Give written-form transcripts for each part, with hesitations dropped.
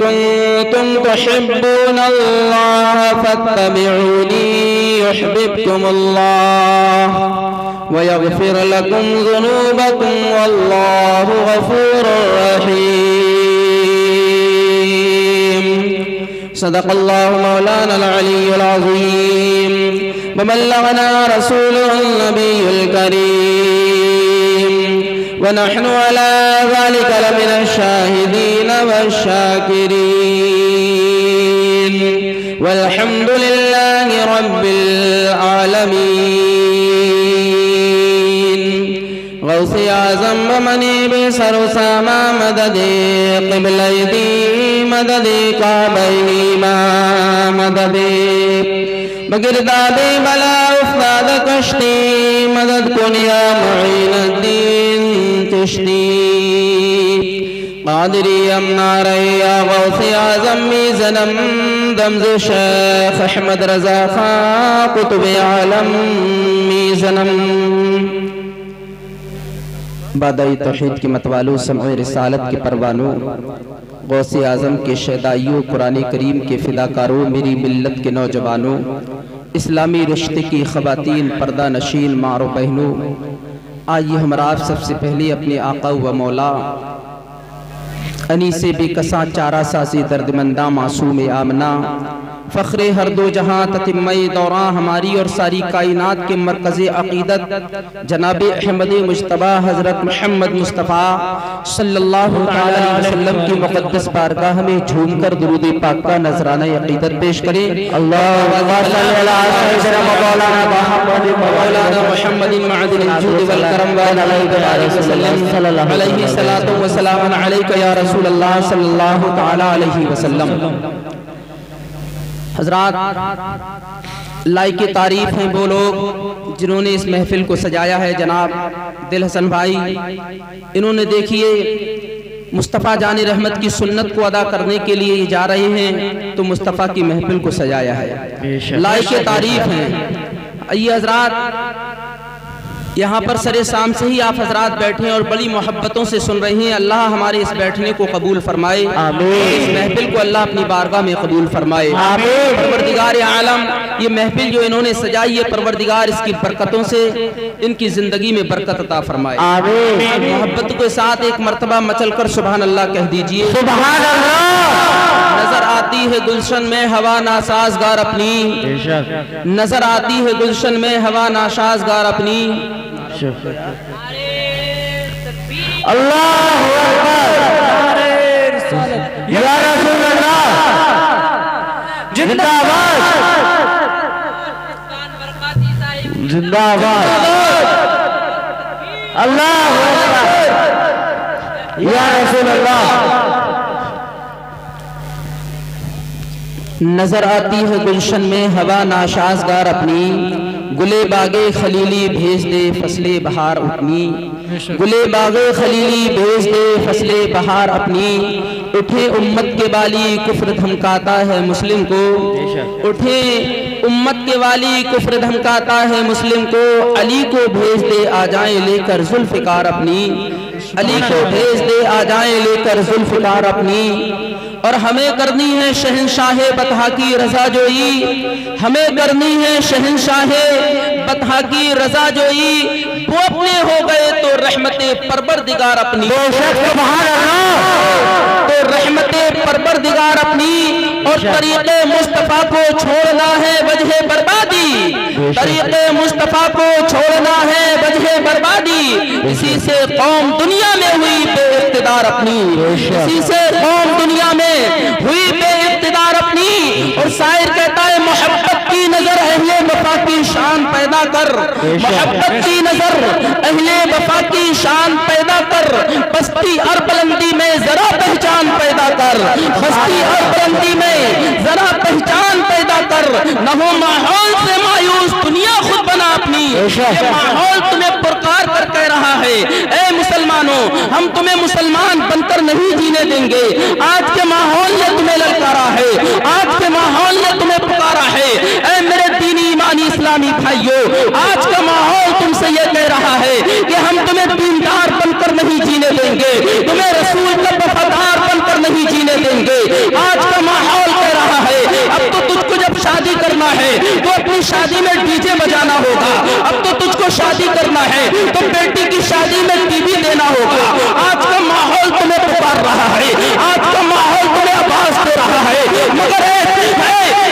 कुंतुम तुहिब्बूनल्लाह फत्तबिऊनी युहिब्बुकुमुल्लाह व यग़फिर लकुम ज़ुनूबकुम वल्लाहु गफ़ूरुर रहीम। सदक़ल्लाहु मौलानल अलियुल अज़ीम व बल्लगना रसूलुहुन नबियुल करीम व नहनु अला ज़ालिका लमिनश शाहिदीन वश्शाकिरीन वल्हम्दुलिल्लाहि रब्बिल आलमीन। गौसे आज़म व मनीबे सरुसामा मददे क़िबलैदी मददे काबैहिमा मददे बगिरदादे बला उफ़्ताद कश्ती मदद कुनिया मुईनुद्दीन चिश्ती क़ादिरी अमनारया गौसे आज़म मीज़नम दमज़ शेख़ अहमद रज़ा ख़ां क़ुत्ब आलम मीज़नम। बादाई तौहीद के मतवालों समए रिसालत के परवानों गौसे आज़म के शहदाइयों कुरान करीम के फ़िदाकारों मेरी मिल्लत के नौजवानों इस्लामी रिश्ते की ख़वातीन पर्दा नशीन माँ और बहनों, आइए हमारा आप सबसे पहले अपने आका व मौला अनीसे बेकसा चारा साज़ी दर्दमंदा मासूम आमना फ़ख्रे हर दो जहाँ ततिम्मई दौरां हमारी और सारी कायनात के मरकज़े अक़ीदत जनाब अहमद मुज्तबा हज़रत मोहम्मद मुस्तफ़ा सल्लल्लाहु अलैहि वसल्लम की मुक़द्दस बारगाह में झूमकर दुरूद पाक का नजराना अक़ीदत पेश करें। अल्लाहुम्मा सल्लि अला सय्यिदिना मौलाना मुहम्मदिन मअदिल जूद वल करम व अलैहि वसल्लम अलैहि सलातु व सलाम अलैका या रसूल अल्लाह सल्लल्लाहु तआला अलैहि वसल्लम। हज़रात, लायक तारीफ हैं वो लोग जिन्होंने इस महफिल को सजाया है। जनाब दिल हसन भाई, इन्होंने देखिए मुस्तफ़ा जाने रहमत की सुन्नत को अदा करने के लिए जा रहे हैं तो मुस्तफ़ा की महफिल को सजाया है। लायक तारीफ हैं। आइए हज़रात, यहाँ पर सरे शाम से ही आप हजरात बैठे हैं और बड़ी मोहब्बतों से सुन रहे हैं। अल्लाह हमारे इस बैठने को कबूल फरमाए, इस महफिल को अल्लाह अपनी बारगाह में कबूल फरमाए। परवरदिगार आलम, ये महफिल जो इन्होंने सजाई है, परवरदिगार इसकी बरकतों से इनकी जिंदगी में बरकत अता फरमाए। मोहब्बत के साथ एक मरतबा मचल कर सुभान अल्लाह कह दीजिए। सुभान अल्लाह। नजर आती है गुलशन में हवा नासाजगार अपनी, नजर आती है गुलशन में हवा नासाजगार अपनी। अल्लाहु अकबर या रसूल अल्लाह जिंदाबाद जिंदाबाद। अल्लाहु अकबर या रसूल अल्लाह। नजर आती है गुलशन में हवा नाशाजगार अपनी, गुले बागे खलीली भेज दे फसले बहार अपनी, गुले बागे खलीली भेज दे फसले बहार अपनी। उठे उम्मत के वाली कुफ्र धमकाता है मुस्लिम को, उठे उम्मत के वाली कुफ्र धमकाता है मुस्लिम को। अली को भेज दे आ जाए लेकर जुल्फ़िकार अपनी, अली को भेज दे आ जाए लेकर जुल्फ़िकार अपनी। और हमें करनी है शहंशाहे बतहा की रजा जोई, हमें करनी है शहंशाहे बतहा की रजा जोई। वो अपने हो गए तो रहमते परवरदिगार अपनी, तो रहमते परवरदिगार अपनी। और तरीक़े मुस्तफ़ा को छोड़ना है वजह बर्बादी, तरीक़े मुस्तफ़ा को छोड़ना है वजह बर्बादी। इसी से कौम दुनिया में हुई बेइक़्तिदार अपनी, इसी से कौम दुनिया में हुई बेइक़्तिदार अपनी। और शायर कहता है मोहब्बत की नजर अहले वफा की शान पैदा कर, मोहब्बत की नजर अहले वफा की शान पैदा कर। बस्ती और बुलंदी में जरा पहचान पैदा कर, बस्ती और बुलंदी में जरा पहचान पैदा कर। न हो माहौल से मायूस दुनिया खुद बना अपनी, ये माहौल तुम्हें पुरकार कर कह रहा है ए मुसलमानों, हम तुम्हें मुसलमान बनकर नहीं जीने देंगे। आज के माहौल ने तुम्हें ललकारा है, आज के माहौल ने तुम्हें पुकारा है। ए मेरे दीनी ईमानी इस्लामी भाइयों, आज का माहौल तुमसे ये कह रहा है कि हम तुम्हें दीनदार बनकर नहीं जीने देंगे, तुम्हें रसूल का वफादार बनकर नहीं जीने देंगे। देंगे। आज का माहौल कह रहा है अब तो तुझको जब शादी करना है तो अपनी शादी में डीजे बजाना होगा, अब तो तुझको शादी करना है तो बेटी की शादी में टीवी देना होगा। आज का माहौल तुम्हें पुकार रहा है, आज का माहौल तुम्हें आवाज दे रहा है, मगर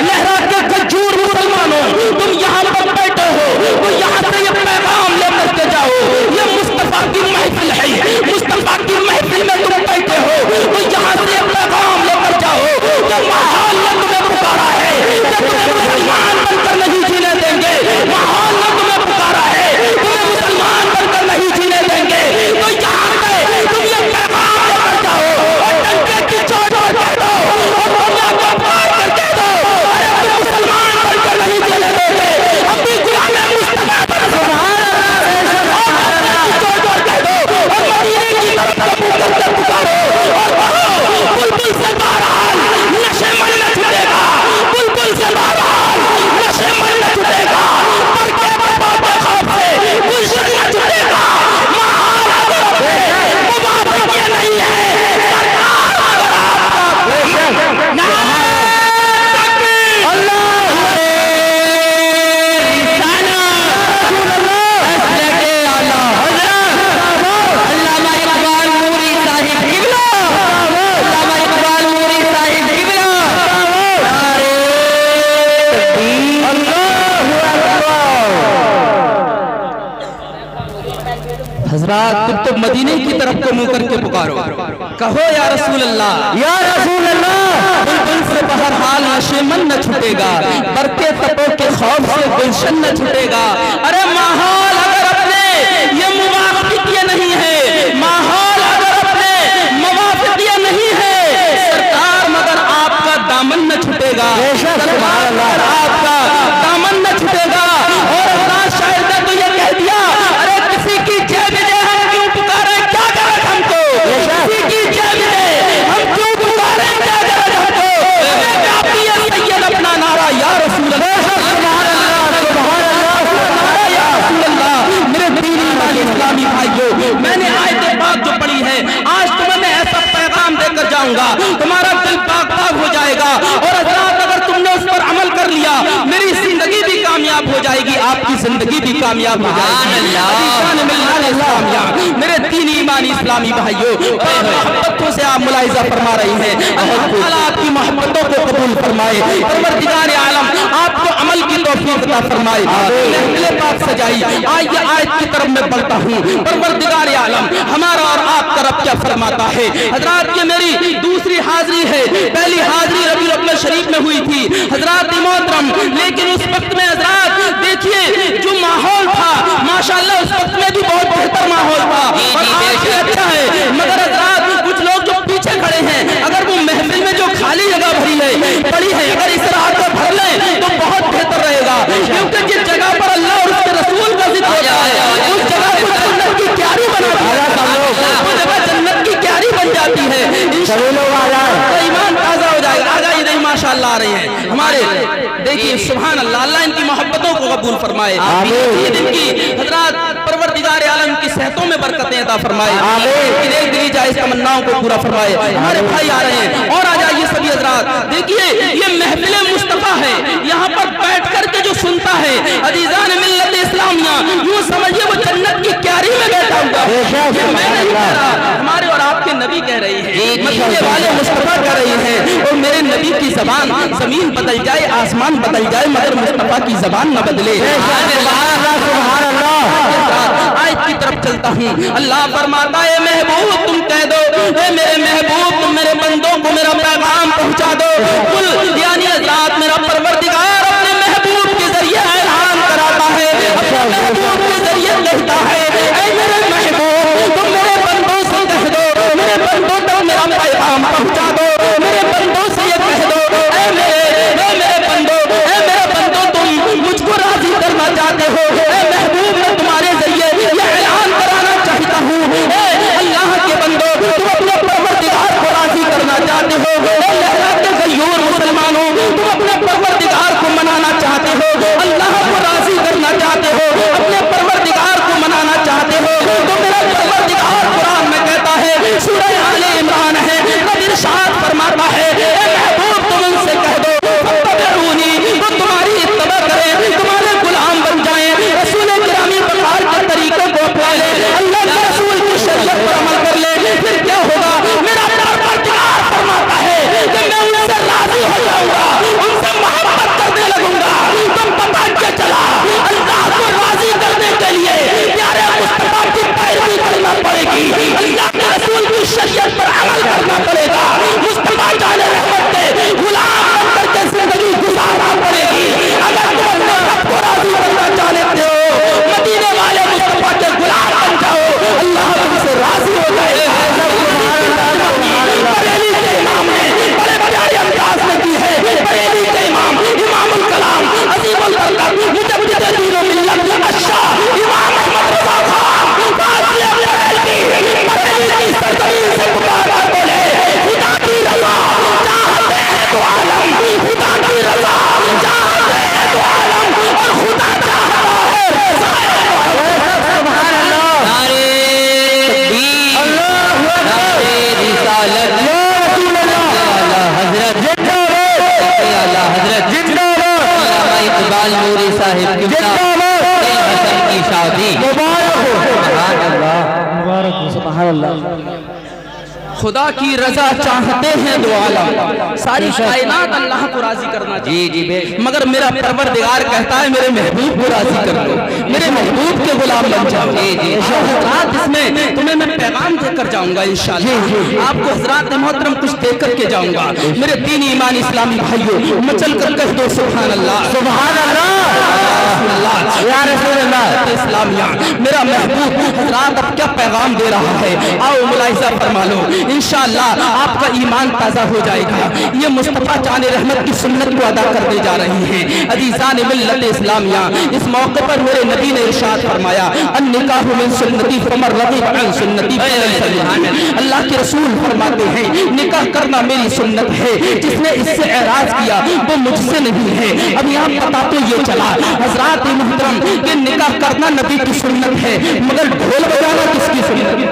लहरा के खजूर मुसलमानों, तुम यहाँ पर बैठे हो तो यहाँ से ये पैगाम लेकर के जाओ, ये मुस्तफा की महफिल है, मुस्तफा की महफिल में तुम बैठे हो तो यहाँ से ये पैगाम लेकर जाओ, ये माहौल ने तुम्हें पुकारा है, ये तुम्हें मुसलमान बनकर नहीं जीने देंगे, माहौल ने तुम्हें पुकारा है, तुम्हें मुसलमान बनकर नहीं जीने देंगे, तो यहाँ पे तुम ये पैगाम लेकर जाओ और डंके की चोट पर कह दो और दुनिया को पार कर कह दो, अरे तुम मुसलमान बनकर नहीं जीने देंगे, अपनी गुलाम मुस्तफा पर सुभान अल्लाह की चोट पर कह दो और मदीने की तरफ कबूल करके पुकारो और कहो बुलबुल से बहरहाल नशे मन न छूटेगा, बुलबुल से बहरहाल नशे मन न छूटेगा, पर के बाबा खौफ से गुलशन न छूटेगा, माहौल अगर है मुबारक ये नहीं है सरकार अगर आपका नारे तकबीर अल्लाह रिसाना रसूल अल्लाह असलके आला हजरत अल्लामा इकबाल नूरी साहिब किबला, अल्लामा इकबाल नूरी साहिब किबला, नारे तकबीर हजरात तुम तो मदीने की तरफ को मुंह करके पुकारो, कहो या रसूल अल्लाह, या रसूल अल्लाह, बुलबुल से बहरहाल नशे मन न छूटेगा, बरके तपो के खौफ से गुलशन न छूटेगा, अरे माहौल अगर अपने ये मुवाफिक ये नहीं है, माहौल अगर अपने मुवाफिक ये नहीं है सरकार, मगर आपका दामन न छूटेगा, सरकार आपका दामन न छूटेगा। और अल्लाह शायर ने तो ये कह दिया, अरे किसी की जेब में हम क्यों पुकारे क्या गरज हमको, किसी की जेब में हम क्यों पुकारे क्या गरज हमको, हमें काफी है सैयद अपना नारा या रसूल अल्लाह, सुभान अल्लाह, सुभान अल्लाह, नारा या रसूल अल्लाह। मेरे दीनी वाले इस्लामी भाइयों, मैंने आयत पाक जो पढ़ी है आज तुम्हें मैं ऐसा पैगाम देकर जाऊंगा तुम्हारा दिल पाक पाक हो जाएगा, और हज़रात अगर तुमने उस पर अमल कर लिया मेरी जिंदगी भी कामयाब हो जाएगी, आपकी जिंदगी भी कामयाब हो जाएगी। मेरे तीन ईमानी इस्लामी भाइयों, मोहब्बतों से आप मुलाहिजा फरमा रही हैं, अल्लाह ताला आपकी मोहब्बतों को कबूल फरमाए, परवरदिगार आलम आपको अमल की तौफीक अता फरमाए, महफिल पाक सजाई। आइए आयत की तरफ मैं बढ़ता हूँ, परवरदिगार आलम हमारा और आपका रब क्या फरमाता है। हजरात ये मेरी दूसरी हाजिरी है, पहली हाजिरी रबीउल अव्वल शरीफ में हुई थी हजरात मोहतरम, लेकिन उस वक्त में हजरात देखिए जो माहौल था माशाअल्लाह उस वक्त में भी बहुत बेहतर माहौल था और आज भी अच्छा है, मगर हजरात कुछ लोग जो पीछे खड़े हैं अगर वो महफिल में जो खाली जगह भरी है पड़ी है अगर इस रात को भर लें तो बहुत बेहतर रहेगा, क्योंकि जिस जगह पर अल्लाह और उसके रसूल का जिक्र होता है उस जगह को जन्नत की क्यारी बना दिया, वो जगह जन्नत की क्यारी बन जाती है, ईमान ताजा हो जाएगा। आ जाइए नहीं माशाअल्लाह आ रहे हैं हमारे, देखिए सुभान अल्लाह, अल्लाह इनकी मोहब्बतों को कबूल फरमाए, इनकी हजरात परवरदिगार आलम की सेहतों में बरकतें अता फरमाए, एक दिली जायज तमन्नाओं को पूरा फरमाए। हमारे भाई आ रहे हैं और आ जाइए सभी हजरात, देखिए ये महफिल मुस्तफा है, यहाँ पर बैठ करके जो सुनता है अजीजान मिल्लत इस्लामिया यूं समझिए वो जन्नत की क्यारी में बैठा हुआ है, मैं नहीं कह रहा, हमारे और आपके नबी कह रहे हैं, मदीने वाले मुस्तफा कह रहे हैं, और मेरे नबी की जबान जमीन बदल जाए आसमान बदल जाए मगर मुस्तफा की जबान न बदले। आयत की तरफ चलता हूँ, अल्लाह फरमाता है महबूब तुम कह दो, मेरे महबूब तुम मेरे बंदों को मेरा पैगाम पहुँचा दो, कुल यानी हज़रात मेरा परवरदिगार अपने महबूब के जरिए ऐलान कराता है, अपने महबूब के जरिए कहता है ऐ मेरे महबूब तुम मेरे बंदों से कह दो, मेरे बंदों तक मेरा पैगाम पहुँचा दो, मेरे बंदों से ये कह दो ऐ मेरे बंदों तुम मुझको राजी करना चाहते हो, ऐ महबूब मैं तुम्हारे जरिए ये ऐलान कराना चाहता हूँ, अल्लाह के बंदो तुम अपने परवरदिगार को राजी करना चाहते हो, लहरा के गयूर मुसलमानों तुम अपने परवरदिगार को मनाना चाहते हो, अल्लाह को राजी करना चाहते हो, अपने परवरदिगार को मनाना चाहते हो, तो मेरा परवरदिगार कुरान में कहता है, सूरह आले इमरान है, नबी इरशाद फरमाता है साहिब की शादी। सुभान अल्लाह। खुदा की रजा चाहते हैं दो आलम, सारी कायनात अल्लाह को राजी करना चाहिए, मगर मेरा परवरदिगार कहता है मेरे महबूब को राजी कर लो, मेरे महबूब के गुलाम बन जाओ। हजरात इसमें तुम्हें मैं पैगाम देकर जाऊंगा इंशाअल्लाह, आपको हजरात मोहतरम कुछ देकर के जाऊंगा। मेरे दीन ईमान इस्लामी भाइयों, मचल कर कह दो सुभान अल्लाह, सुभान अल्लाह, या रसूल अल्लाह। इस्लामिया मेरा महबूब हजरात अब क्या पैगाम दे रहा है, आओ मुलाहिजा फरमा लो, इंशाअल्लाह आपका ईमान ताज़ा हो जाएगा। ये मुस्तफ़ा जान रहमत की सुन्नत को अदा करने जा रही हैं अज़ीज़ान मिल्लत इस्लामिया। इस मौके पर मेरे नबी ने इरशाद फरमाया अन्निकाहु मिन सुन्नती फमन रग़िब अन सुन्नती फलैसा मिन्नी। अल्लाह के रसूल फरमाते हैं निकाह करना मेरी सुन्नत है, जिसने इससे एराज किया वो मुझसे नहीं है। अभी आप पता तो ये चला हज़रात मुहतरम कि निकाह करना नबी की सुन्नत है, मगर ढोल बजाना किसकी सुन्नत है?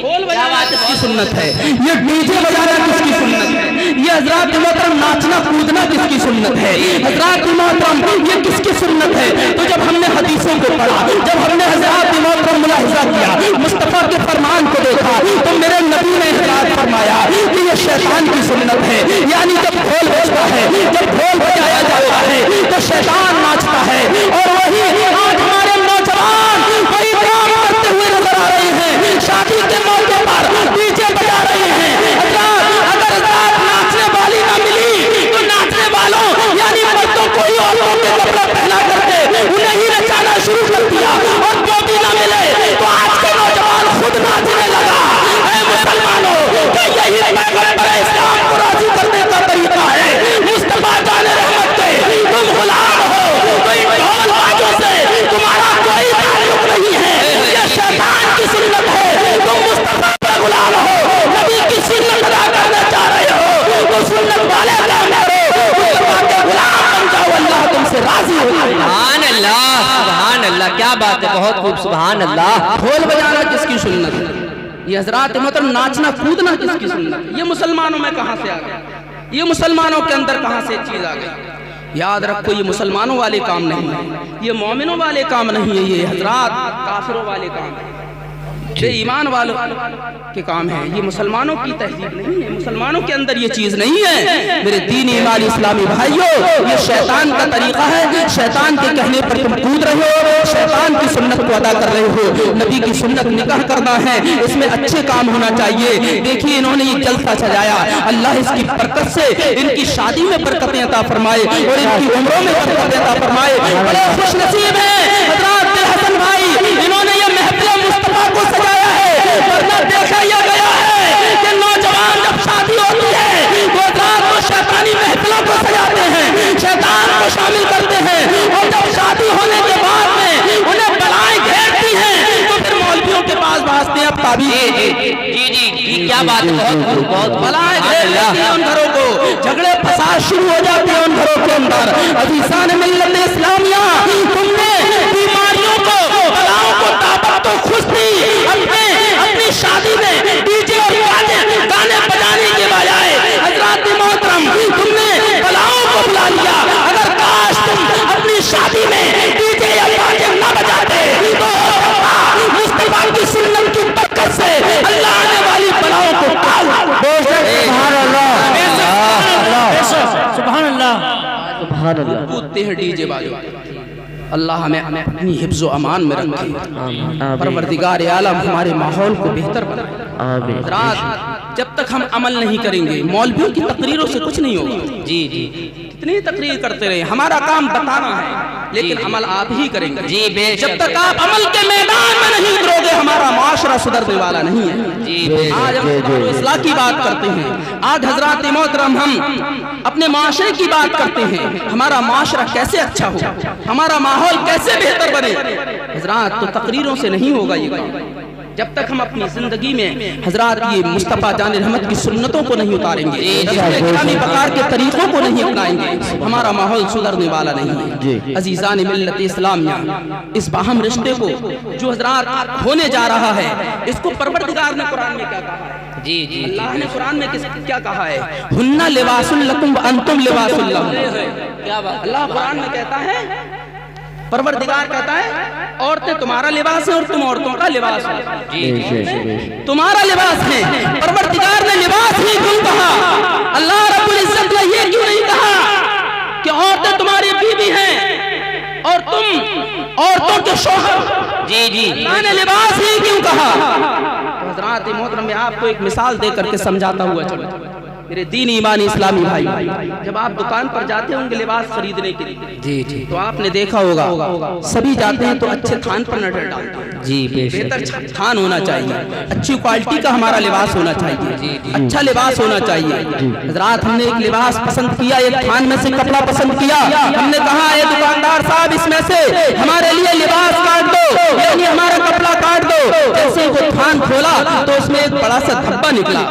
ढोल बजाना किसकी सुन्नत है? ये डीजे बजाना किसकी सुन्नत है? ये हज़रात मोहतरम नाचना कूदना किसकी सुन्नत है? हज़रात मोहतरम ये किसकी सुन्नत है? तो जब हमने हदीसों को पढ़ा, जब हमने हज़रात मोहतरम मुलाहिजा किया, मुस्तफ़ा के फरमान को देखा, तो मेरे नबी ने इरशाद फरमाया कि ये शैतान की सुन्नत है। यानी जब ढोल बजता है, जब ढोल बजाया जाता है तो शैतान नाचता है। और वही आज हमारे नौजवान वही काम करते हुए नजर आ रहे हैं, शादी के मौके पर डीजे बजा रहे हैं। अगर रात नाचने वाली ना मिली तो नाचने वालों यानी मर्दों को ही औरतों के कपड़े पहना करके उन्हें ही नचाना शुरू कर दिया। और वो भी ना मिले तो आज के नौजवान खुद नाचने लगा। ऐ मुसलमानों, क्या यही पैगंबर इस्लाम को राजी करने का तरीका है? मुस्तफा जान रहमत के तुम गुलाम हो, तो इन ढोल बाजों से तुम्हारा कोई ताल्लुक नहीं है। ये शैतान की सुन्नत है, तुम मुस्तफा का गुलाम हो, नबी की सुन्नत अदा करना चाह रहे हो, तो सुन्नत वाले काम करो, मुस्तफा के गुलाम बन जाओ, अल्लाह तुमसे राजी हो जाएगा। सुभान अल्लाह, सुभान अल्लाह, क्या बात है, बहुत खूब, सुभान अल्लाह। ढोल बजाना किसकी सुन्नत है? ये हजरात मतलब नाचना कूदना किसकी सुन्नत है? ये मुसलमानों में कहां से आ गया? ये मुसलमानों के अंदर कहां से चीज आ गई? याद रखो ये मुसलमानों वाले काम नहीं है, ये मोमिनों वाले काम नहीं है, ये हजरात काफिरों वाले काम है, ये ईमान वालों के काम है। ये मुसलमानों की तहजीब नहीं है, मुसलमानों के अंदर ये चीज नहीं है। मेरे दीन ईमान इस्लामी भाइयों, ये शैतान का तरीका है। शैतान के कहने पर तुम कूद रहे हो, शैतान की सुन्नत को अदा कर रहे हो। नबी की सुन्नत निकाह करना है, इसमें अच्छे काम होना चाहिए। देखिए इन्होंने ये जलसा सजाया, अल्लाह इसकी बरकत से इनकी शादी में बरकतें अता फरमाए और इनकी उम्रों में बरकतें अता फरमाए। बड़े खुशनसीब हैं हज़रात हसन भाई, इन्होंने ये महफिल मुस्तफा को सजाया है। वरना देखा यह गया है कि नौजवान जब शादी होती है तो रात को शैतानी महफिलों को सजाते हैं, शैतान को शामिल करते हैं, और जब शादी होने के बाद में उन्हें बलाएं घेरती हैं तो फिर मौलवियों के पास भागते हैं। अब ताबीज़ जी क्या बात है, बहुत बलाएं घेर लेती हैं उन घरों को, झगड़े फसाद शुरू हो जाते हैं उन घरों के अंदर। अज़ीज़ान मिल्लत इस्लामिया, तुमने बीमारियों को बलाओं को ताबत तो खुश थी अपनी शादी में डीजे और गाने बजाने के बजाय हज़रात मोहतरम तुमने बलाओं को बुला लिया। अगर काश तुम अपनी शादी में डीजे या गाने न बजाते तो मुस्तफा की सुन्नत की बरकत से अल्लाह ने वाली बलाओं को टाल। सुभान अल्लाह, सुभान अल्लाह, सुभान अल्लाह। कूदते हैं डीजे बाजो। अल्लाह हमें अपनी हिफ्ज़ व अमान में रखे, परवरदिगार आलम हमारे माहौल को बेहतर बनाए। रात जब तक हम अमल नहीं करेंगे, मौलवियों की तकरीरों से कुछ नहीं होगा। जी जी, कितनी तकरीर करते रहे, हमारा काम बताना है, लेकिन अमल आप ही करेंगे। जी बेशक, जब तक आप अमल के मैदान में नहीं उतरोगे हमारा माशरा सुधरने वाला नहीं है। जी आज हम इस्लाह की बात करते हैं, आज हजरात मोहतरम हम अपने माशरे की बात करते हैं, हमारा माशरा कैसे अच्छा हो, हमारा माहौल कैसे बेहतर बने। हजरात तो तकरीरों से नहीं होगा ये काम, जब तक हम अपनी जिंदगी में हजरात ये मुस्तफ़ा जान रहमत की सुन्नतों को नहीं उतारेंगे, इस्लामी प्रकार के तरीकों को नहीं अपनाएंगे, हमारा माहौल सुधरने वाला नहीं है। अज़ीज़ान मिल्लत इस्लामिया, इस बाहम रिश्ते को जो हजरात होने जा रहा है, इसको परवरदिगार ने कुरान में क्या कहा है? जी जी अल्लाह ने कुरान में क्या कहा है? हुन्ना लिबासुल लकुम व अंतुम लिबासुल लहुम। क्या बात। अल्लाह कुरान में कहता है, परवरदिगार कहता है, औरतें तुम्हारा लिबास है और तुम औरतों का लिबास हो। तुम्हारा लिबास है। परवरदिगार ने लिबास ही क्यों कहा? अल्लाह रब्बुल इज्जत ने ये क्यों नहीं कहा कि औरतें तुम्हारी बीवी हैं और तुम औरतों के शौहर? जी जी अल्लाह ने लिबास ही क्यों कहा? तो हज़रात मोहतरम, मैं आपको एक मिसाल दे करके समझाता हुआ चलो। मेरे दीन ईमानी इस्लामी भाई, जब आप दुकान पर जाते होंगे लिबास खरीदने के लिए, जी जी तो आपने देखा होगा सभी जाते हैं तो अच्छे थान पर नजर डालते हैं। जी बेहतर थान होना चाहिए, अच्छी क्वालिटी का हमारा लिबास होना चाहिए, अच्छा लिबास होना चाहिए। हजरात, हमने एक लिबास पसंद किया, एक थान में से कपड़ा पसंद किया, हमने कहा ए दुकानदार साहब, इसमें से हमारे लिए लिबास काट दो, यानी हमारा कपड़ा काट दो। जैसे वो थान खोला तो उसमें एक बड़ा सा धब्बा निकला।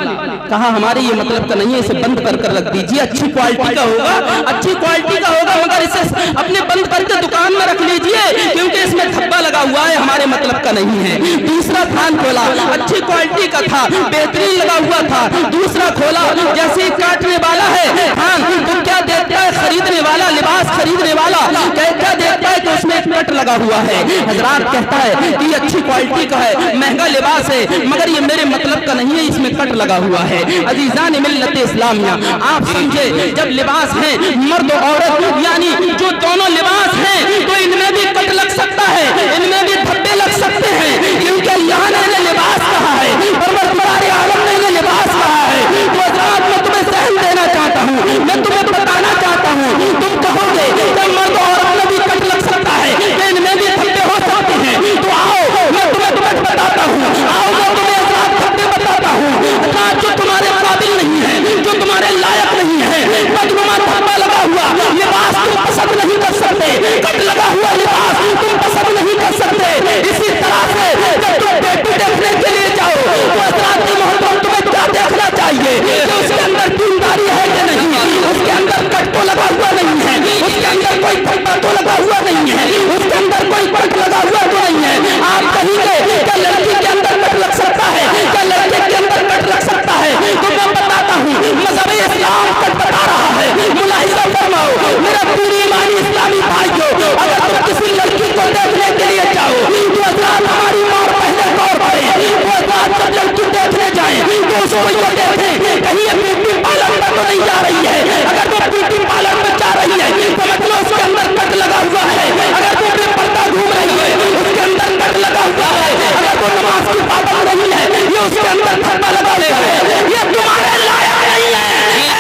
कहा हमारे ये मतलब का नहीं है, इसे बंद कर रख दीजिए, अच्छी क्वालिटी का होगा, अच्छी क्वालिटी का होगा, मगर इसे अपने बंद करके दुकान में रख लीजिए, क्योंकि इसमें धब्बा लगा हुआ है, हमारे मतलब का नहीं है। दूसरा थान खोला, अच्छी क्वालिटी का था, बेहतरीन लगा हुआ था। दूसरा खोला, जैसे ही काटने वाला है थान, तो क्या देखता है खरीदने वाला, लिबास खरीदने वाला क्या देखता है कि उसमें एक कट लगा हुआ है। हजरात, कहता है कि ये अच्छी क्वालिटी का है, महंगा लिबास है, मगर ये मेरे मतलब का नहीं है, इसमें कट लगा हुआ है। अजीजान मिल्लत इस्लामिया, आप समझे, जब लिबास है मर्द और औरत, यानी जो दोनों लिबास हैं, तो इनमें भी कट लग सकता है, इनमें भी धब्बे लग सकते हैं, क्योंकि अल्लाह ने इन्हें लिबास कहा है, परवरदिगार आलम ने इन्हें लिबास कहा है। तो हज़रात, मैं तुम्हें सहन देना चाहता हूँ, मैं तुम्हें बताना चाहता हूँ। तुम कहोगे जब मर्द और औरत में भी कट लग सकता है, इनमें भी धब्बे हो सकते हैं, तो आओ मैं तुम्हें बताता हूँ, आओ मैं तुम्हें हज़रात धब्बे बताता हूँ। हज़रात, जो तुम्हारे काबिल नहीं है, जो तुम्हारे लायक नहीं है, बदनुमा धब्बा लगा हुआ लिबास तुम पसंद नहीं कर सकते, कट लगा हुआ लिबास तुम पसंद नहीं कर सकते। इसी तरह से जब तुम बेटी देखने के लिए जाओ, तो हज़रात की मोहब्बत तुम्हें क्या देखना चाहिए कि उसके अंदर दीनदारी है कि नहीं, उसके अंदर कट तो लगा हुआ नहीं है, उसके अंदर कोई धब्बा तो लगा हुआ नहीं है, उसके अंदर कोई कट लगा हुआ तो नहीं है। आप कहेंगे क्या लड़की के अंदर कट लग सकता है, क्या लड़के के अंदर कट लग सकता है? तो मैं बताता हूँ, मज़हब इस्लाम कट बता रहा है। मुलाहिज़ा फरमाओ मेरा पूरी ईमानी इस्लामी भाइयों, अगर तुम किसी लड़की को देखने के लिए जाओ, तो हज़रात हमारी माँ पहले तौर पर तो हज़रात जब लड़की देखने जाए तो उसको ये देखें कहीं ये ब्यूटी पार्लर में तो नहीं जा रही है। अगर वो ब्यूटी पार्लर में जा रही है तो मतलब उसके अंदर कट लगा हुआ है। अगर वो बेपर्दा घूम रही है, उसके अंदर कट लगा हुआ है। अगर वो नमाज की पाबंद नहीं है, ये उसके अंदर धब्बा लगा हुआ है। ये तुम्हारे लायक नहीं है।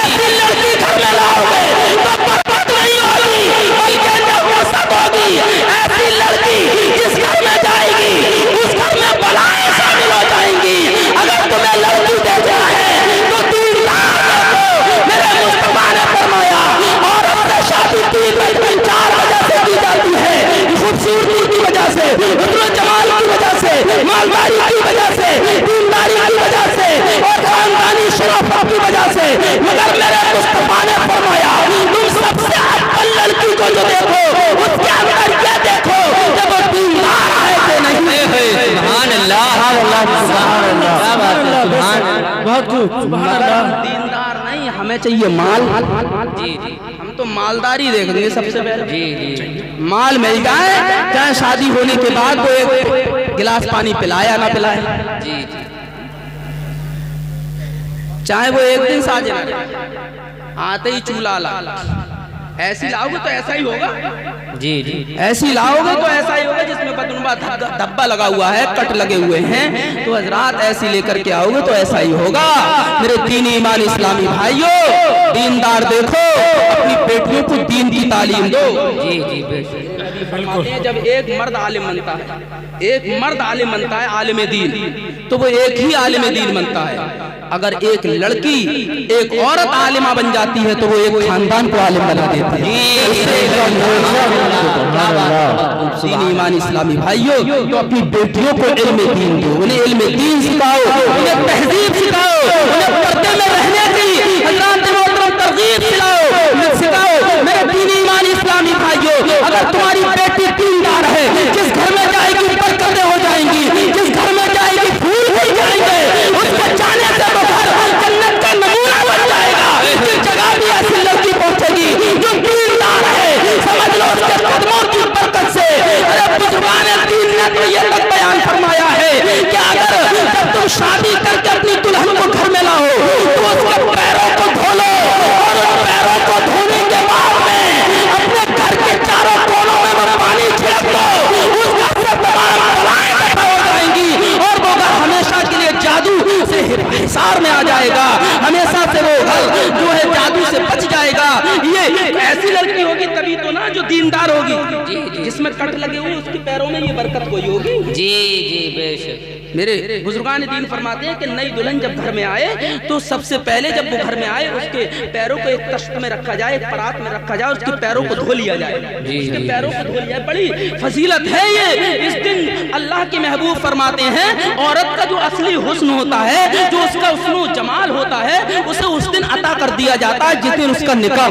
ऐसी लड़की घर में लाओगे तो बर्बाद नहीं होगी, बल्कि नवाब होगी। ऐसी लड़की जिस घर में जाएगी उस घर में बलाएं शामिल हो जाएंगी। अगर तुम्हें लड़की देखना है तो दीनदार देखो। मेरे मुस्तफा ने फरमाया औरत से शादी 4 वजह से की जाती है, खूबसूरती की वजह से, हुस्न जमाल की वजह से, मालदारी की वजह से, दीनदारी की वजह से और खानदानी शराफत की वजह से। मगर मेरे मुस्तफा ने फरमाया तुम सबसे अव्वल लड़की को जो देखो उसके अंदर क्या देखो, जब वो दीनदार है कि नहीं है। सुभान अल्लाह, क्या बात है, सुभान अल्लाह, बहुत खूब। दीनदार नहीं, हमें चाहिए माल। जी जी हम तो मालदारी देखेंगे सबसे पहले। जी जी माल मिल जाए, चाहे शादी होने के बाद वो एक गिलास पानी पिलाया ना पिलाए, जी जी चाहे वो एक दिन साजे ना, आते ही चूल्हा ला। ऐसी लाओगे तो ऐसा ही होगा, जी जी ऐसी लाओगे तो ऐसा ही होगा जिसमें बदनुमा धब्बा लगा हुआ है, कट लगे हुए हैं। तो हजरात ऐसी लेकर के आओगे तो ऐसा ही होगा। मेरे दीनी ईमान इस्लामी भाइयों, दीनदार देखो, अपनी बेटियों को दीन की तालीम दो। जी जी बेशक। जब एक मर्द आलिम बनता है, एक मर्द आलिम बनता है आलिम दीन, तो वो एक ही आलिम दीन बनता है। अगर एक लड़की एक औरत आलिमा बन जाती है तो वो एक खानदान को आलिम बना देती है। दीन ईमान इस्लामी भाइयों, तो अपनी बेटियों को इल्म दीन दो, उन्हें इल्म दीन सिखाओ, उन्हें तहजीब सिखाओ, उन्हें पर्दे में रहने की तरगीब सिखाओ। मेरे दीन ईमान इस्लामी भाइयों, अगर तुम्हारी बेटी दीनदार है, जिस घर में जाएगी बरकतें हो जाएंगी, जिस घर में जाएगी फूल खिल जाएंगे, उसको जाने से ऐसी लड़की होगी तभी तो ना जो दीनदार होगी, जिसमें कट लगे हुए उसके पैरों में ये बरकत कोई होगी। जी जी बेशक। मेरे बुजुर्गान दीन फरमाते हैं कि नई दुल्हन जब घर में आए तो सबसे पहले जब वो घर में आए उसके पैरों को एक तश्त में रखा जाए, एक परात में रखा जाए, उसके पैरों को धो लिया जाए, उसके पैरों को धो लिया जाए। बड़ी फजीलत है ये। इस दिन अल्लाह के महबूब फरमाते हैं औरत का जो असली हुस्न होता है, जो उसका हुस्न जमाल होता है, उसे उस दिन अता कर दिया जाता है जिस दिन उसका निकाह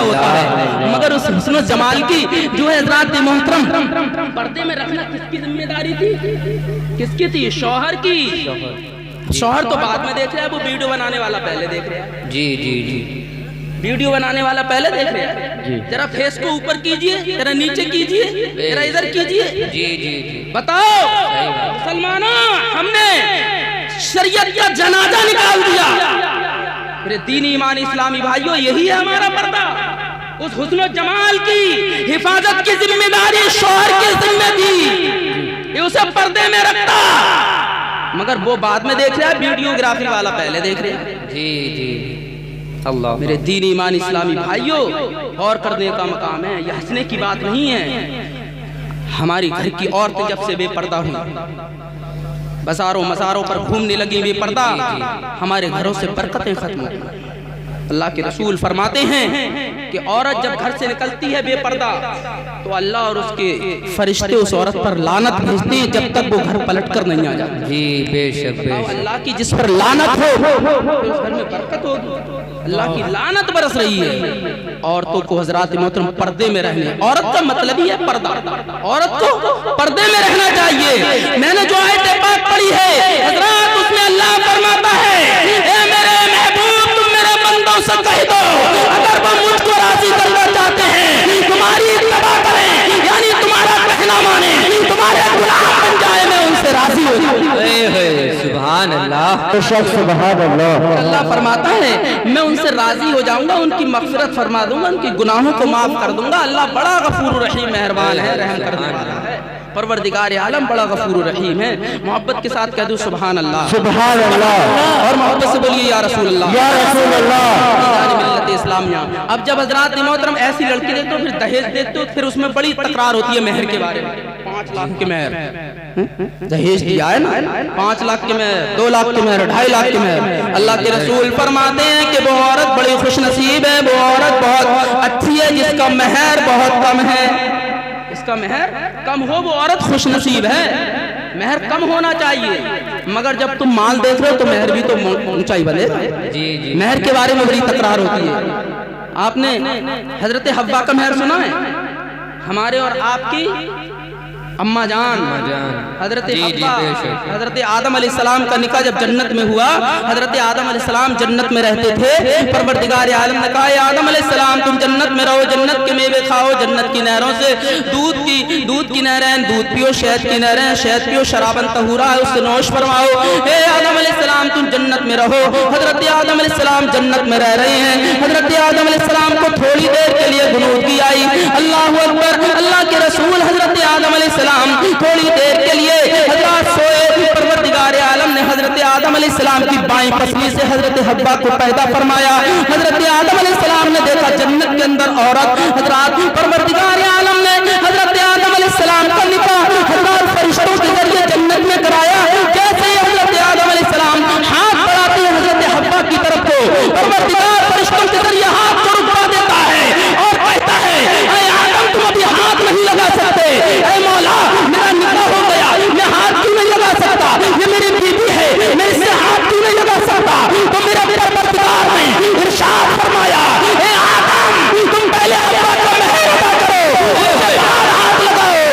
होता है। मगर उस हुस्न जमाल की जो है हज़रात मोहतरम पर्दे में रखना किसकी जिम्मेदारी थी? किसकी थी? शौहर की। शौहर तो बाद में देख रहा है, वो वीडियो बनाने वाला पहले देख रहा है। जी जी जी। वीडियो बनाने वाला पहले देख रहा है। जरा फेस को ऊपर कीजिए, जरा नीचे कीजिए, जरा इधर कीजिए। जी जी जी। बताओ मुसलमानों, हमने शरीयत का जनाजा निकाल दिया। मेरे दीनी ईमान इस्लामी भाइयों, यही है हमारा पर्दा। उस हुस्न जमाल की हिफाजत की जिम्मेदारी शौहर की जिम्मे थी, ये उसे पर्दे में रखता। मगर वो बाद में देख रहा है, वीडियोग्राफी वाला पहले देख रहा है। जी जी। अल्लाह। मेरे दीन ईमान इस्लामी भाइयों, और करने का मकाम है, यह हंसने की बात नहीं है। हमारी घर की औरतें जब से बेपर्दा हुई, बाजारों मज़ारों पर घूमने लगी बेपर्दा, हमारे घरों से बरकतें खत्म हो गई। अल्लाह के रसूल फरमाते हैं कि औरत जब घर से निकलती है बेपर्दा तो अल्लाह और उसके फरिश्ते उस औरत पर लानत भेजते हैं जब तक वो घर पलट कर नहीं आ जाती। जी बेशक बेशक। अल्लाह की जिस पर लानत हो तो उस घर में बरकत होगी। अल्लाह की लानत बरस रही है। औरतों को हजरात मोहतरम पर्दे में रहने, औरत का मतलब ही है पर्दा, औरत को पर्दे में रहना चाहिए। मैंने जो आयत पाक पढ़ी है हजरात, उसमें अल्लाह फरमाता है, ए मेरे महबूब तुम मेरे बंदों से कह दो अगर वो मुझको राजी करना चाहते हैं तुम्हारी इत्तबा करें, यानी तुम्हारा कहना माने, तुम्हारे गुलाम बन जाए, मैं उनसे राजी हो जाऊं। सुभान अल्लाह। सुभान अल्लाह। अल्लाह फरमाता है मैं उनसे राजी हो जाऊंगा, उनकी मग़फ़िरत फरमा दूंगा, उनके गुनाहों को माफ कर दूंगा। अल्लाह बड़ा गफूर रहीम मेहरबान है, रहम करने वाला है। परवरदिगार आलम बड़ा गफूर रहीम है। मोहब्बत के साथ कह दूं सुभान अल्लाह, सुभान अल्लाह। और मोहब्बत से बोलिए या रसूल अल्लाह, या रसूल अल्लाह। मिल्लत इस्लामिया। अब जब हज़रात मोहतरम ऐसी लड़की देखते हो, फिर दहेज देते हो, फिर उसमें बड़ी तकरार होती है मेहर के बारे में। 5 लाख के मेहर दहेज दिया है ना, 5 लाख के मेहर, 2 लाख के मेहर, 2.5 लाख के मेहर। अल्लाह के रसूल फरमाते हैं कि वो औरत बड़ी खुशनसीब है, वो औरत बहुत अच्छी है जिसका मेहर बहुत कम है। इसका मेहर कम हो, वो औरत खुशनसीब है। मेहर कम होना चाहिए, मगर जब तुम माल देख रहे हो तो मेहर भी तो ऊंचाई बनेगा। जी जी। मेहर के बारे में बड़ी तकरार होती है। आपने हजरत हव्वा का मेहर सुना है? हमारे और आपकी अम्मा जान हजरत हव्वा, हजरत आदम अलैहिस्सलाम का निकाह जब जन्नत में हुआ, हजरत आदम अलैहिस्सलाम जन्नत में रहते थे। परवरदिगार आलम ने कहा, आदम अलैहिस्सलाम तुम जन्नत में रहो, जन्नत के मेवे खाओ, जन्नत की नहरों से दूध की नहरें दूध पियो, शहद की नहरें शहद पियो, शराबन तहूरा है उससे नौश फरमाओ। हे आदम अलैहिस्सलाम तुम जन्नत में रहो। हजरत आदम अलैहिस्सलाम जन्नत में रह रहे हैं। हजरत आदम अलैहिस्सलाम को थोड़ी देर के लिए गुनूदगी आई। अल्लाह अकबर। अल्लाह के रसूल हजरत आदम अलैहिस्सलाम थोड़ी देर के लिए हजरत सोए। परवरदिगार आलम ने हजरत आदम अलैहिस्सलाम की बाईं पसली से हजरत हव्वा को पैदा फरमाया। हजरत आदम अलैहिस्सलाम ने देखा जन्नत के अंदर औरत। हजरत परवरदिगार आलम ने हजरत आदम अलैहिस्सलाम का निकाह हज़ार फरिश्तों के जरिए जन्नत में कराया। जैसे ही हजरत आदम अलैहिस्सलाम हाथ बढ़ाते हैं हजरत हव्वा की तरफ को, परवरदिगार फरिश्तों के जरिए हाथ को रुकवा देता है और कहता है, ऐ आदम तुम अभी हाथ नहीं लगा सकते। ऐ मौला मेरा निकाह हो गया, मैं हाथ क्यों नहीं लगा सकता? ये मेरी बीवी है, मैं इससे हाथ क्यों नहीं लगा सकता? तो मेरा परवरदिगार ने इरशाद फरमाया, ऐ आदम तुम पहले हव्वा का मेहर अदा करो, उसके बाद हाथ लगाओ।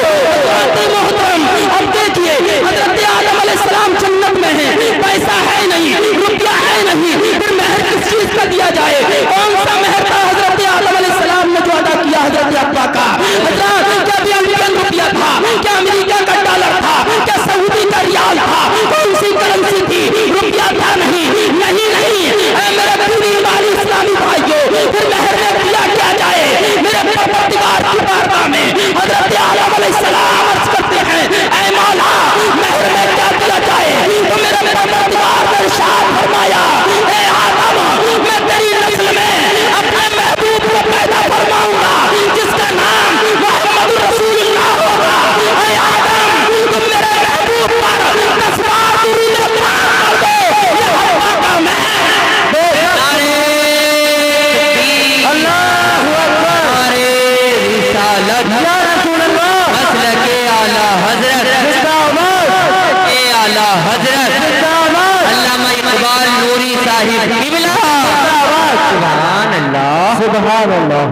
सुभान अल्लाह सुभान अल्लाह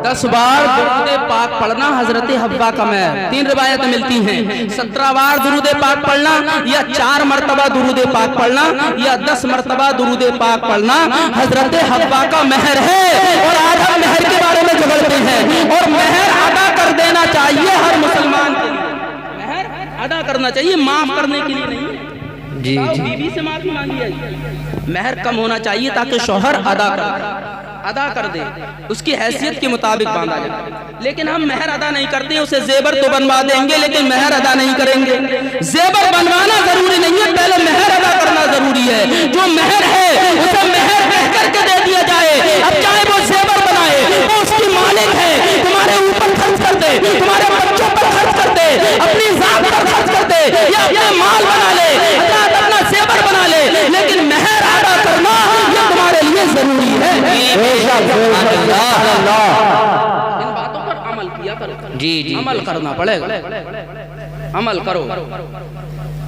10 बार दुरूद पाक पढ़ना हजरत हब्बा का महर। 3 रिवायत मिलती हैं। 17 बार दुरूद पाक पढ़ना या 4 मरतबा दुरूद पाक पढ़ना या 10 मरतबा दुरूद पाक पढ़ना हजरत हब्बा का महर है। और आज हम महर के बारे में झगड़ते हैं और महर अदा कर देना चाहिए हर मुसलमान को। महर अदा करना चाहिए, माफ करने के लिए नहीं। जी जी बीवी से माफी मांगी है। महर कम होना चाहिए ताकि शौहर अदा कर दे, उसकी हैसियत के मुताबिक बांधा जाए। लेकिन हम महर अदा नहीं करते, उसे जेबर तो बनवा देंगे लेकिन महर अदा नहीं करेंगे। जेबर बनवाना जरूरी नहीं है, पहले महर अदा करना जरूरी है। जो महर है उसे महर कह करके दे दिया जाए। अब चाहे वो जेबर बनाए, वो उसकी मालिक है। तुम्हारे ऊपर खर्च कर दे, तुम्हारे बच्चों पर खर्च कर दे, अपनी जात पर खर्च कर दे या अपना माल बना ले, अपना जेबर बना ले, लेकिन महर अदा करना ये तुम्हारे लिए जरूरी है। इन बातों पर अमल किया करो। जी जी अमल करना पड़ेगा, अमल करो।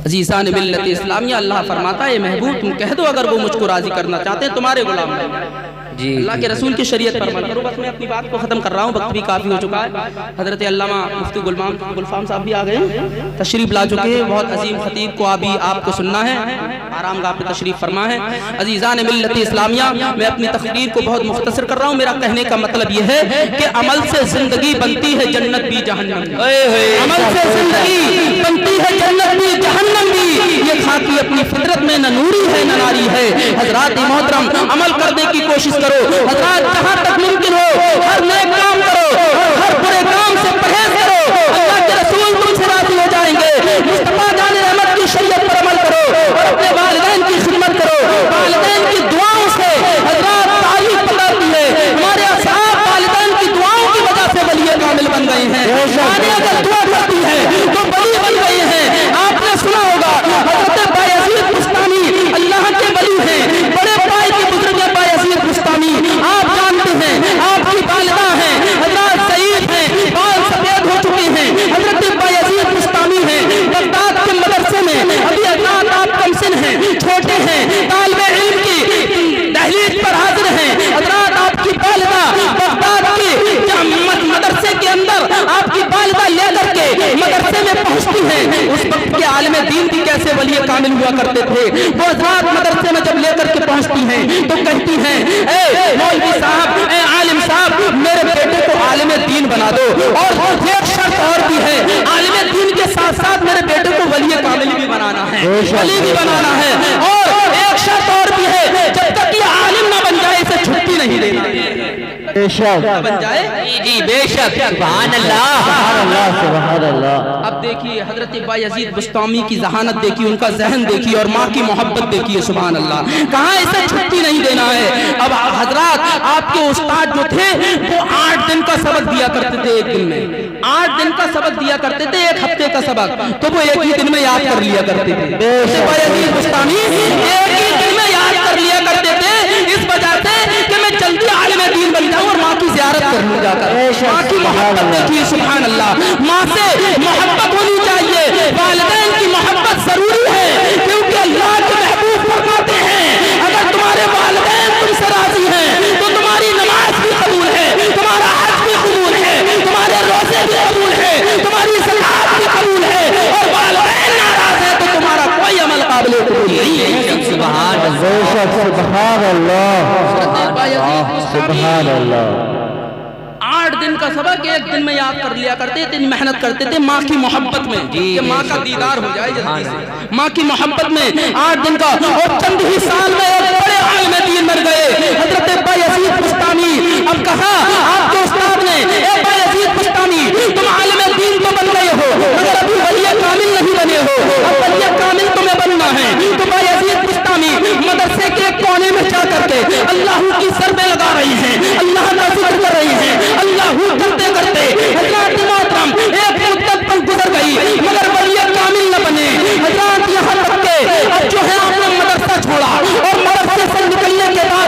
अजीज़ान मिल्लत इस्लामिया, अल्लाह फरमाता है महबूब तुम कह दो अगर वो मुझको राजी करना चाहते हैं तुम्हारे गुलाम हैं। जी अल्लाह के रसूल की शरीयत पर अमल करो। बस मैं अपनी बात को खत्म कर रहा हूँ, वक्त भी काफी हो चुका है। हजरत अल्लामा मुफ्ती गुलफाम साहब भी आ गए, तशरीफ ला चुके हैं। बहुत अजीम खतीब को अभी आपको सुनना है, आराम गाह पे तशरीफ फरमा है। अजीज़ान मिल्लत इस्लामिया, मैं अपनी तकरीर को बहुत मुख्तसर कर रहा हूँ। मेरा कहने का मतलब यह है कि अमल से जिंदगी बनती है, जन्नत भी जहन्नम भी। अमल से जिंदगी बनती है, जन्नत भी जहन्नम भी। ये खाकी अपनी फितरत में न नूरी है न नारी है। हजरात मोहतरम, अमल करने की कोशिश करो हजरात, जहां तक मुमकिन हो हर नेक काम करो, हर बुरे काम से परहेज करो। अल्लाह के रसूल तुमसे राजी हो जाएंगे। मुस्तफा जान रहमत की शरीयत पर अमल करो और अपने वालिदैन की खिदमत करो। वालिदैन की दुआओं से हजरात तारीफ बताती है, हमारे असहाब वालिदैन की दुआओं की वजह से वली कामिल बन गए हैं। अगर दुआ करती है तो वली बन गए हैं। आपने सुना होगा हजरत बायजीद बुस्तामी अल्लाह के वली हैं, बड़े पाए के बुजुर्ग बायजीद बुस्तामी। आप जानते हैं आपकी वालिदा हैं हजरत सईद हैं, बाल सफेद हो चुके हैं, हजरत बायजीद बुस्तामी हैं। बगदाद के मदरसे में अभी हजरत आप कमसिन हैं, छोटे हैं, तालिबे इल्म की दहलीज पर हाजिर हैं। हजरत आपकी वालिदा बगदाद के मदरसे के अंदर आपकी वालिदा लेकर के मदरसे में पहुंचती हैं। उस वक्त के आलिम दीन भी कैसे वली कामिल हुआ करते थे। वो हजरत मदरसे में जब लेकर के पहुंचती हैं तो कहती हैं, ए मौलवी साहब, ए आलिम साहब, मेरे बेटे को आलिम दीन बना दो। और एक शर्त और भी है, आलिम दीन के साथ साथ मेरे बेटे को वली कामिल भी बनाना है, वली भी बनाना है। और एक शर्त और भी है, जब तक ये आलिम ना बन जाए इसे छुट्टी नहीं देनी बन जाए। जी बेशक, सुभान अल्लाह सुभान अल्लाह। अब देखिए हजरत बायजीद बुस्तामी की जहानत देखिए, उनका जहन देखिए और माँ की मोहब्बत देखिए। सुभान अल्लाह, कहाँ इसे छुट्टी नहीं देना है। अब हजरात आपके उस्ताद जो थे वो 8 दिन का सबक दिया करते थे, एक दिन में 8 दिन का सबक दिया करते थे, एक हफ्ते का सबक तो वो एक ही दिन में याद कर लिया करते थे। बायजीद बुस्तामी एक ही दिन में याद कर लिया करते थे, इस वजह से कि मैं जल्दी आलिम दीन बन जाऊं और माँ की ज़ियारत कर लूं जाकर। माँ की मोहब्बत देखिए, सुभान अल्लाह, माँ से मोहब्बत होनी चाहिए। वालिदैन की मोहब्बत जरूरी है, क्योंकि अल्लाह के महबूब फरमाते हैं अगर तुम्हारे वालिदैन तुमसे राजी हैं तो तुम्हारी नमाज भी कबूल है, तुम्हारा हज भी कबूल है, तुम्हारे रोजे भी कबूल है, तुम्हारी ज़कात भी कबूल है। और वालिदैन नाराज है तो तुम्हारा कोई अमल काबिल कबूल नहीं है। सुभान सुभान अल्लाह सुभान अल्लाह। 8 दिन का सबक एक दिन में याद कर लिया करते थे, मेहनत करते थे माँ की मोहब्बत में कि माँ का दीदार हो जाए जल्दी से। माँ की मोहब्बत में 8 दिन का, और चंद ही साल में एक बड़े आलिम दीन बन गए हजरत बायजीद बुस्तामी। अब कहा आपके उस्ताद ने, ए बायजीद बुस्तामी तुम आलिम दीन तो बन गए हो मगर अभी वली कामिल नहीं बने हो, अब वली कामिल तुम्हें बनना है। तो बायजीद बुस्तामी मदरसे के कोने में जा करके अल्लाह की सरबे लगा रही हैं, अल्लाह का जिक्र कर रही हैं, अल्लाह करते करते हजरत मोहतरम एक मुद्दत पर गुजर गई मगर वली कामिल न बने। हजरत यहाँ तक के अब जो है आपने मदरसा छोड़ा और मदरसे से निकलने के बाद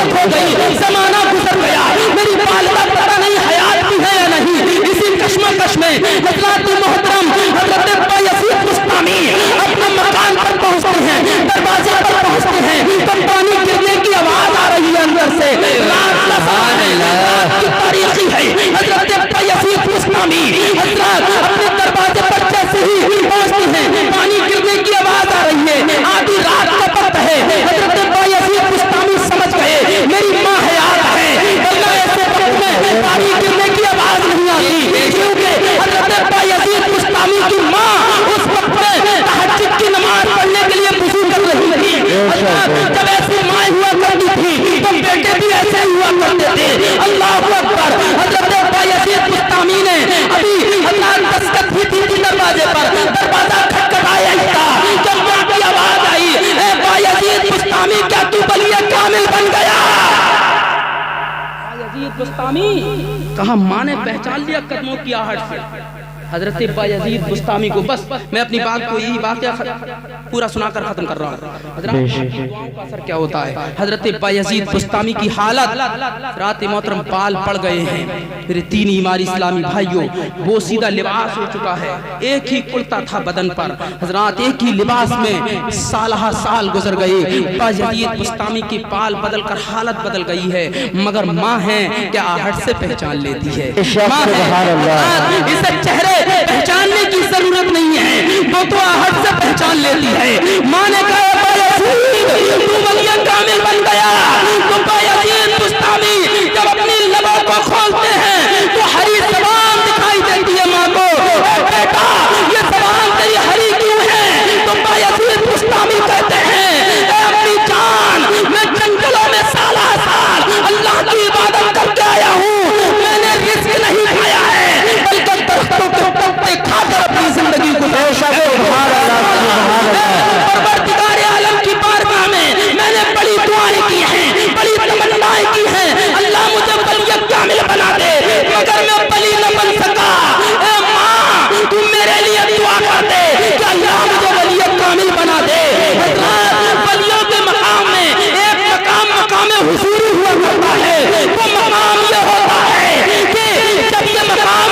फौत हो गई, जमाना गुजर गया, मेरी वालिदा पता नहीं हयात भी है या नहीं। इसी कश्मकश में हजरत मोहतरम हजरत बायजीद बुस्तामी अपने मकान पर पहुंचते हैं, दरवाजे पर पहुंचते हैं, तो पानी गिरने की आवाज आ रही है अंदर से। तारीखी है हजरत बायजीद बुस्तामी हजरत अपने दरवाजे पर जैसे ही पहुंचते हैं, पानी गिरने की आवाज आ रही है, आधी रात का वक्त है। हजरत बायजीद बुस्तामी समझ गए मेरी माँ हयात है, वरना ऐसे वक्त में पानी गिरने की आवाज नहीं आती, क्योंकि हजरत बायजीद बुस्तामी की माँ उस वक्त में तहज्जुद की नमाज पढ़ने के लिए वुज़ू कर रही थी। जब ऐसी माँ हुआ करती थी तो बेटे भी ऐसे ही हुआ करते थे। अल्लाह अकबर। हजरत बायजीद बुस्तामी ने अभी हजरत दस्तक भी दी थी दरवाजे पर, दरवाजा खटखटाया ही था जब माँ की आवाज आई, ए बायजीद बुस्तामी क्या तू वली कामिल बन गया? बायजीद बुस्तामी कहा माँ ने पहचान लिया कदमों की आहट से। हजरत बायजीद बुस्तामी को, बस मैं अपनी बात को यही बात पूरा सुनाकर खत्म कर रहा हूँ। दुआओं का असर क्या होता है? हजरत बायजीद बुस्तामी की हालत रात मोहतरम बाल पड़ गए हैं मेरे तीन ईमानी इस्लामी भाइयों, वो सीधा लिबास हो चुका है, एक ही कुर्ता था बदन पर। हजरात एक ही लिबास में साल गुजर गए, बायजीद बुस्तामी की बाल बदल कर हालत बदल गई है, मगर माँ है क्या आहट से पहचान लेती है। माँ है, इसे चेहरे पहचानने की जरूरत नहीं है, वो तो आहट से पहचान लेती है। माँ ने कहा बायजीद तू वली कामिल बन गया। तो बायजीद बुस्तामी जब अपनी लबों को खोलते हैं तो हरी ज़बान दिखाई देती है माँ को। बेटा ये ज़बान तेरी हरी क्यों है? तो बायजीद बुस्तामी कहते हैं अपनी जान मैं जंगलों में साल अल्लाह की इबादत करके आया हूँ, मैंने रिस्क नहीं खाया है बल्कि दरख्तों के पत्ते खाकर अपनी जिंदगी गुजारी। परवरदिगार आलम की बारगाह में मैंने बड़ी दुआएं की हैं, बड़ी तमन्नाएं की हैं, अल्लाह मुझे वली कामिल बना दे, मगर मैं वली न बन सका। ए माँ तू मेरे लिए दुआ कर दे कि अल्लाह मुझे वली कामिल बना दे। वलियों के मकाम में एक मकाम हुजूरी हुआ करता है, वो मकाम ये होता है कि जब ये मकाम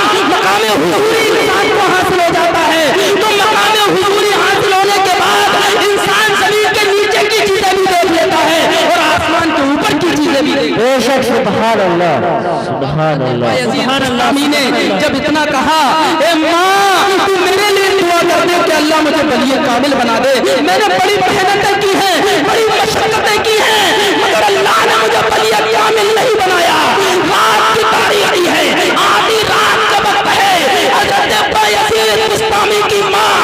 हुजूरी इंसान को हासिल हो जाता है तो मकाम हुजूरी हासिल होने के बाद इंसान जमीन के नीचे की चीजें भी देख लेता है और आसमान के ऊपर की चीजें भी देख। बेशक सुभान अल्लाह सुभान अल्लाह। बायजीद बुस्तामी ने जब इतना कहा, ए माँ तू मेरे लिए दुआ कर दे कि अल्लाह मुझे वली कामिल बना दे, मैंने बड़ी मेहनतें की हैं, बड़ी मशक्कतें की हैं, मगर अल्लाह ने मुझे वली कामिल नहीं बनाया। रात की तारीखी है, आधी रात का वक्त है, हजरत बायजीद बुस्तामी की माँ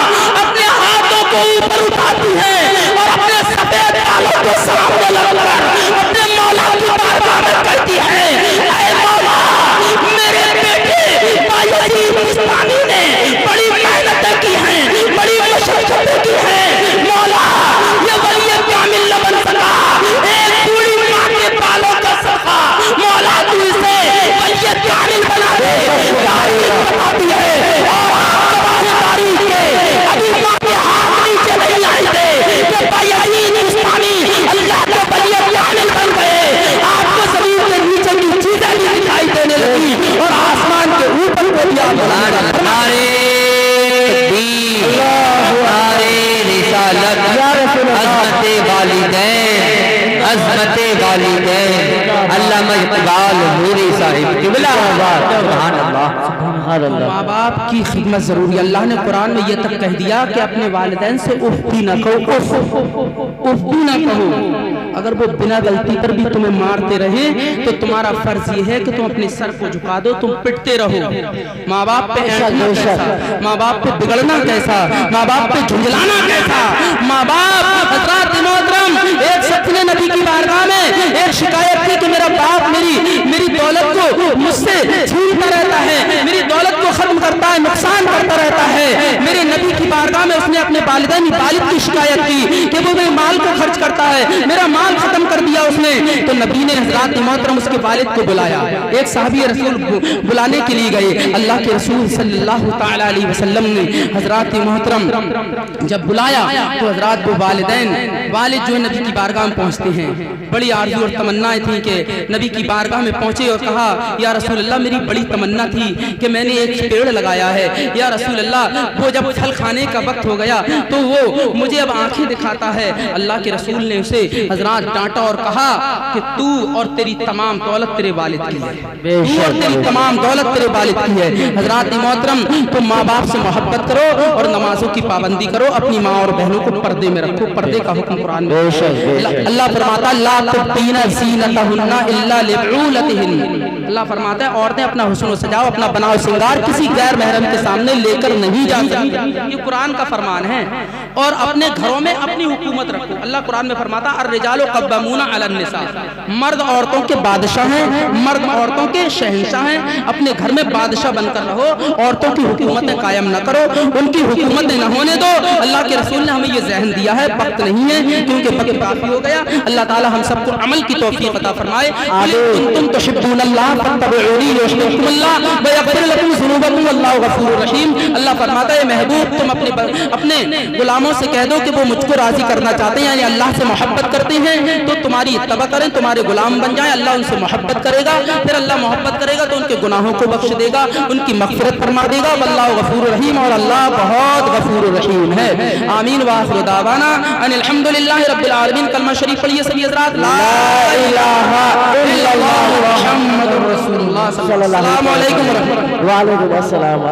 अपने हाथों को ऊपर उठाती है और अपने सफेद बालों को सामने लगाकर अपने मौला की बारगाह में कहती है, ऐ मौला मेरे बेटे बायजीद बुस्तामी ने बड़ी मेहनतें की हैं, बड़ी मशक्कतें की हैं, मौला ये वली कामिल न बन सका, एक बूढ़ी माँ के बालों का सदका मौला तू इसे वली कामिल बना दे। बताती है तारीख के अभी माँ के हाथ नीचे नहीं आए थे कि बायजीद बुस्तामी अल्लाह के वली कामिल बन गए। आपको जमीन के नीचे की चीजें भी दिखाई देने लगी और आसमान के ऊपर को भी अज़मते वालिदैन अल्लामा इक़बाल नूरी साहिब किबला माँ बाप की खिदमत जरूरी। अल्लाह ने कुरान में ये तक कह दिया कि अपने वालिदैन से उफ भी न कहो, उफ भी न कहो। अगर वो बिना गलती पर भी तुम्हें मारते रहे तो तुम्हारा फर्ज ये है कि तुम अपने सर को झुका दो, तुम पिटते रहो। माँ बाप पे ऐंठना कैसा, माँ बाप पे बिगड़ना कैसा, माँ बाप पे झुंझलाना कैसा। माँ बाप हज़रात मोहतरम, एक शख्स ने नबी की बारगाह में एक शिकायत की कि मेरा बाप मेरी दौलत को मुझसे छीनता रहता है, मेरी दौलत को खत्म करता है, नुकसान करता रहता है। मेरे नबी की बारगाह में उसने अपने वालिद की शिकायत की कि वो मेरे माल को खर्च करता है, मेरा माल खत्म कर दिया उसने। तो नबी ने हज़रात मोहतरम उसके वालिद को बुलाया। एक साहबी रसूल बुलाने के लिए गए। अल्लाह के रसूल सल्लल्लाहु तआला अलैहि वसल्लम ने हज़रात मोहतरम जब बुलाया तो हज़रात वो वालिद जो नबी की बारगाह में पहुंचते हैं, बड़ी आरज़ू और तमन्नाएं थी कि नबी की बारगाह में पहुंचे और कहा, या रसूल अल्लाह, मेरी बड़ी तमन्ना थी कि मैंने एक पेड़ लगाया है, या रसूल अल्लाह, वो जब फल खाने का वक्त हो गया तो वो मुझे अब आंखें दिखाता है। अल्लाह के रसूल ने उसे हज़रात डांटा और कहा कि तू और तेरी तमाम दौलत तेरे वालिद की है, तू और तेरी तमाम दौलत तेरे वालिद की है। हज़रात मोहतरम, तुम माँ बाप से मोहब्बत करो और नमाजों की पाबंदी करो, अपनी माँ और बहनों को पर्दे में रखो। पर्दे का हुक्म कुरान में अल्लाह फरमाता है, ला तुब्दीना ज़ीनतहुन्ना इल्ला लिबूलतिहिन। अल्लाह फरमाता है औरतें अपना हुस्न सजाओ, अपना बनाओ श्रृंगार किसी गैर महरम के सामने लेकर नहीं जा सकती। ये कुरान का फरमान है। और अपने घरों में अपनी हुकूमत रखो। अल्लाह कुरान में फरमाता है, अर्रिजालु क़व्वामूना अलन निसा, मर्द औरतों के बादशाह हैं, मर्द औरतों के शहंशाह हैं। अपने घर में बादशाह बनकर रहो, औरतों की हुकूमतें कायम न करो, उनकी हुकूमतें न होने दो। अल्लाह के रसूल ने हमें ये ज़हन दिया है, वक्त नहीं है क्योंकि वक्त काफी हो गया। अल्लाह ताला हम सबको अमल की तौफीक अता फरमाए। तुम तुहिब्बूनल्लाह फत्तबिऊनी युहब्बुकुमुल्लाह व यग़फिर लकुम ज़ुनूबकुम वल्लाहु गफ़ूरुर रहीम। अल्लाह फरमाता है, महबूब तुम अपने गुलामों से कह दो कि वो मुझको राजी करना चाहते हैं, यानी अल्लाह से मोहब्बत करते हैं तो तुम्हारी इत्तबा करें, तुम्हारे गुलाम बन जाएं। अल्लाह उनसे मोहब्बत करेगा, फिर अल्लाह मोहब्बत करेगा तो उनके गुनाहों को बख्श देगा, उनकी मग़फ़िरत फरमा देगा। वल्लाहु गफ़ूरुर रहीम, और अल्लाह बहुत गफ़ूरुर रहीम है। आमीन व आखिरु दावाना अनिल हम्दुलिल्लाहि रब्बिल आलमीन। कलमा शरीफ पढ़िए सभी हज़रात, ला इलाहा इल्लल्लाह मुहम्मदुर रसूलुल्लाह। अस्सलामु अलैकुम व रहमतुल्लाह। वालेकुम अस्सलाम।